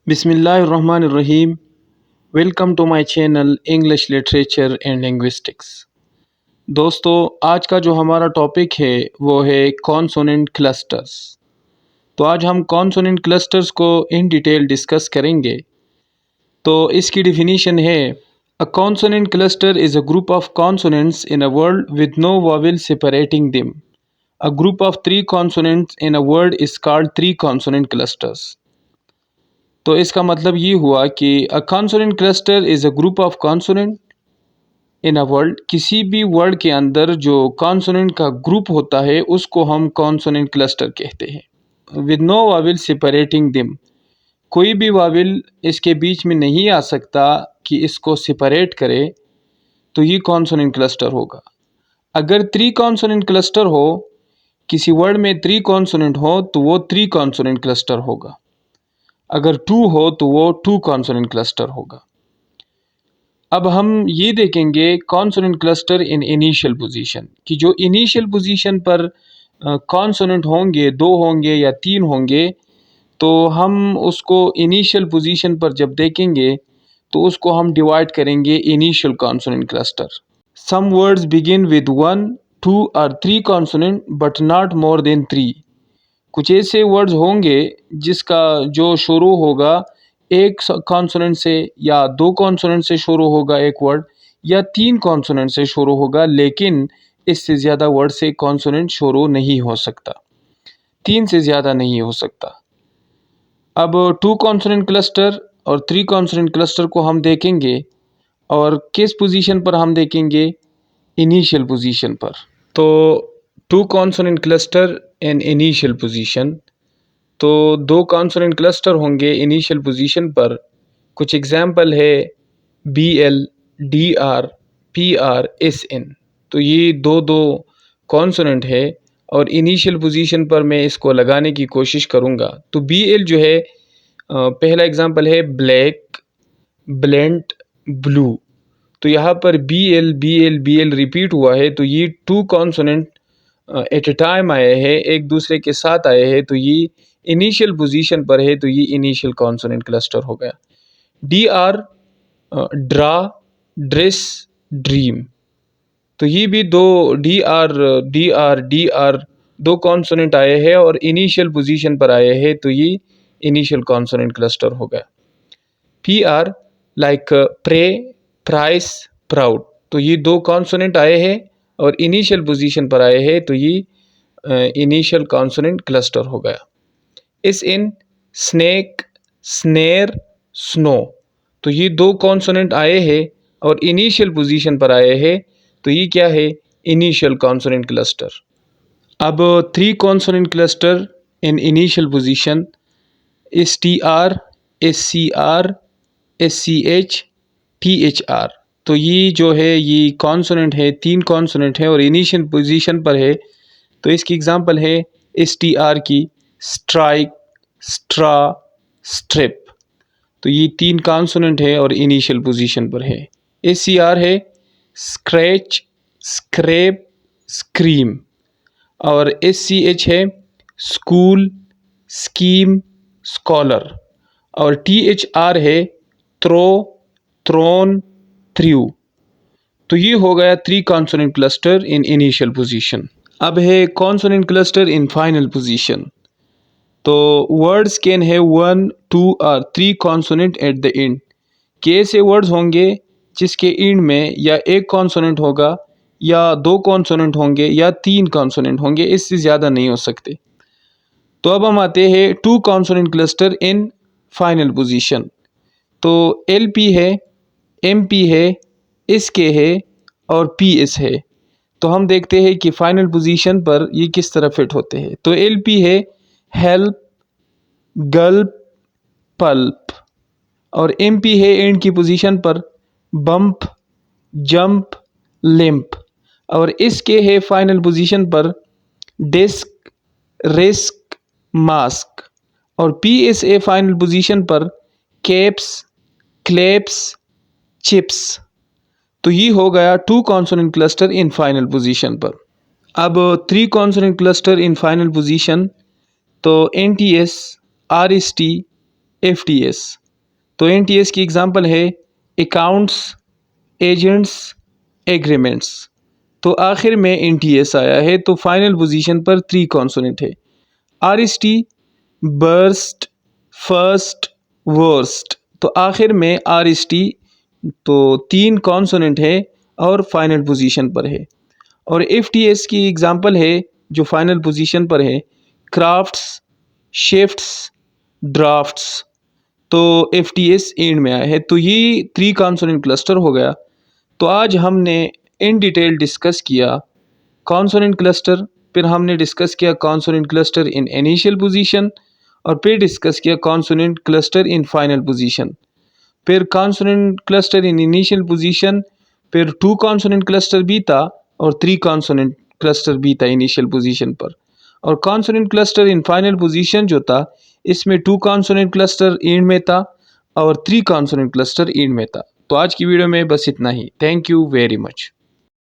बिस्मिल्लाहिर्रहमानिर्रहीम। Welcome to my channel English literature and linguistics. दोस्तों, आज का जो हमारा टॉपिक है वो है कॉन्सोनेंट क्लस्टर्स। तो आज हम कॉन्सोनेंट क्लस्टर्स को इन डिटेल डिस्कस करेंगे। तो इसकी डिफिनीशन है, a consonant cluster is a group of consonants in a word with no vowel separating them. A group of three consonants in a word is called three consonant clusters. तो इसका मतलब ये हुआ कि a consonant cluster is a group of consonant in a word. किसी भी word के अंदर जो कॉन्सोनेंट का ग्रुप होता है उसको हम कॉन्सोनेंट क्लस्टर कहते हैं। विद नो वाविल सेपरेटिंग दिम, कोई भी वाविल इसके बीच में नहीं आ सकता कि इसको सेपरेट करे, तो ये कॉन्सोनेंट क्लस्टर होगा। अगर थ्री कॉन्सोनेंट क्लस्टर हो, किसी वर्ड में थ्री कॉन्सोनेंट हो, तो वो थ्री कॉन्सोनेंट क्लस्टर होगा। अगर टू हो तो वो टू कॉन्सोनेंट क्लस्टर होगा। अब हम ये देखेंगे consonant cluster in initial position, कि जो इनिशियल पोजीशन पर कॉन्सोनेंट होंगे, दो होंगे या तीन होंगे, तो हम उसको इनिशियल पोजीशन पर जब देखेंगे तो उसको हम डिवाइड करेंगे initial consonant cluster. Some words begin with one, two और three consonant but not more than three. कुछ ऐसे वर्ड्स होंगे जिसका जो शुरू होगा एक कॉन्सोनेंट से, या दो कॉन्सोनेंट से शुरू होगा एक वर्ड, या तीन कॉन्सोनेंट से शुरू होगा, लेकिन इससे ज़्यादा वर्ड से कॉन्सोनेंट शुरू नहीं हो सकता, तीन से ज़्यादा नहीं हो सकता। अब टू कॉन्सोनेंट क्लस्टर और थ्री कॉन्सोनेंट क्लस्टर को हम देखेंगे, और किस पोजीशन पर हम देखेंगे? इनिशियल पोजीशन पर। तो two consonant cluster in initial position, तो दो कॉन्सोनेंट क्लस्टर होंगे इनिशियल पोजीशन पर। कुछ एग्जाम्पल है B L, D R, P R, S N. तो ये दो दो कॉन्सोनेंट है और इनिशियल पोजीशन पर मैं इसको लगाने की कोशिश करूँगा। तो बी एल जो है, पहला एग्जाम्पल है ब्लैक, ब्लेंट, ब्लू। तो यहाँ पर B L B L B L repeat हुआ है, तो ये two consonant at a time आए हैं, एक दूसरे के साथ आए हैं, तो ये इनिशियल पोजीशन पर है, तो ये इनिशियल कॉन्सोनेंट क्लस्टर हो गया। D R, draw, dress, dream. तो ये भी दो डी आर दो कॉन्सोनेंट आए हैं और इनिशियल पोजीशन पर आए हैं, तो ये इनिशियल कॉन्सोनेंट क्लस्टर हो गया। P R, like pray, price, proud. तो ये दो कॉन्सोनेंट आए हैं और इनिशियल पोजीशन पर आए हैं, तो ये इनिशियल कॉन्सोनेंट क्लस्टर हो गया। इस इन, स्नेक, स्नेर, स्नो। तो ये दो कॉन्सोनेंट आए हैं और इनिशियल पोजीशन पर आए हैं, तो ये क्या है? Initial consonant cluster. अब three consonant cluster in initial position, S T R, S C R, S C H, T H R. तो ये जो है ये कॉन्सोनेंट है, तीन कॉन्सोनेंट है और इनिशियल पोजीशन पर है। तो इसकी एग्जांपल है एस टी आर की, स्ट्राइक, स्ट्रा, स्ट्रिप। तो ये तीन कॉन्सोनेंट है और इनिशियल पोजीशन पर है। एस सी आर है स्क्रैच, स्क्रैप, स्क्रीम। और एस सी एच है स्कूल, स्कीम, स्कॉलर। और टी एच आर है थ्रो, थ्रोन, थ्रू। तो ये हो गया three consonant cluster in initial position. अब है consonant cluster in final position. तो words can have one, two और three consonant at the end. के ऐसे वर्ड्स होंगे जिसके एंड में या एक कॉन्सोनेंट होगा, या दो कॉन्सोनेंट होंगे, या तीन कॉन्सोनेंट होंगे, इससे ज़्यादा नहीं हो सकते। तो अब हम आते हैं two consonant cluster in final position. तो एल पी है, एम पी है, एस के है और पी एस है। तो हम देखते हैं कि फाइनल पोजीशन पर ये किस तरह फिट होते हैं। तो एल पी है हेल्प, गल्प, पल्प। और एम पी है एंड की पोजीशन पर बम्प, जंप, लिम्प। और इसके है फाइनल पोजीशन पर डिस्क, रिस्क, मास्क। और पी एस ए फाइनल पोजीशन पर कैप्स, क्लेप्स, चिप्स। तो ये हो गया two consonant cluster in final position पर। अब three consonant cluster in final position, तो N T S, R S T, FTS। तो NTS की एग्जांपल है अकाउंट्स, एजेंट्स, एग्रीमेंट्स। तो आखिर में NTS आया है, तो फाइनल पोजीशन पर 3 कॉन्सोनेंट है। RST, burst, first, worst. तो आखिर में RST तो 3 कॉन्सोनेंट है और फाइनल पोजीशन पर है। और FTS की एग्जांपल है जो फाइनल पोजीशन पर है क्राफ्ट्स, शिफ्ट्स, ड्राफ्ट्स। तो FTS एंड में आया है। तो ये 3 कॉन्सोनेंट क्लस्टर हो गया। तो आज हमने इन डिटेल डिस्कस किया कॉन्सोनेंट क्लस्टर, फिर हमने डिस्कस किया consonant cluster in initial position, और फिर डिस्कस किया consonant cluster in final position, फिर consonant cluster in initial position, फिर 2 कॉन्सोनेंट क्लस्टर भी था और 3 कॉन्सोनेंट क्लस्टर भी था इनिशियल पोजीशन पर। और consonant cluster in final position जो था, इसमें 2 कॉन्सोनेंट क्लस्टर एंड में था और 3 कॉन्सोनेंट क्लस्टर एंड में था। तो आज की वीडियो में बस इतना ही। Thank you very much.